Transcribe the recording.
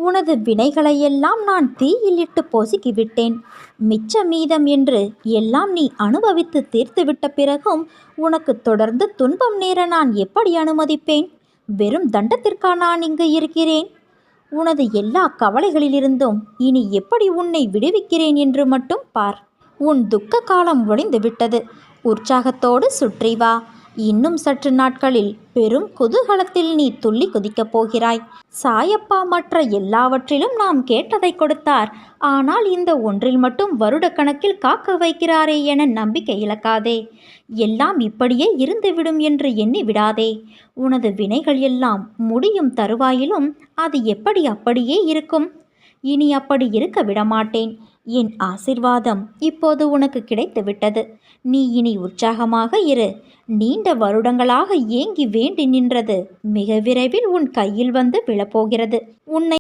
உனது வினைகளையெல்லாம் நான் தீயிலிட்டு பொசுக்கிவிட்டேன். மிச்ச மீதம் என்று எல்லாம் நீ அனுபவித்து தீர்த்துவிட்ட பிறகும் உனக்கு தொடர்ந்து துன்பம் நேர நான் எப்படி அனுமதிப்பேன்? வெறும் தண்டத்திற்கா நான் இங்கு இருக்கிறேன்? உனது எல்லா கவலைகளிலிருந்தும் இனி எப்படி உன்னை விடுவிக்கிறேன் என்று மட்டும் பார். உன் துக்க காலம் ஒழிந்து விட்டது. உற்சாகத்தோடு சுற்றி வா. இன்னும் சற்று நாட்களில் பெரும் குதூகலத்தில் நீ துள்ளி குதிக்கப் போகிறாய். சாயப்பா மற்ற எல்லாவற்றிலும் நாம் கேட்டதை கொடுத்தார். ஆனால் இந்த ஒன்றில் மட்டும் வருடக்கணக்கில் காக்க வைக்கிறாரே என நம்பிக்கை இழக்காதே. எல்லாம் இப்படியே இருந்துவிடும் என்று எண்ணி விடாதே. உனது வினைகள் எல்லாம் முடியும் தருவாயிலும் அது எப்படி அப்படியே இருக்கும்? இனி அப்படி இருக்க விடமாட்டேன். என் ஆசிர்வாதம் இப்போது உனக்கு கிடைத்துவிட்டது. நீ இனி உற்சாகமாக இரு. நீண்ட வருடங்களாக ஏங்கி வேண்டி நின்றது மிக விரைவில் உன் கையில் வந்து விழப்போகிறது. உன்னை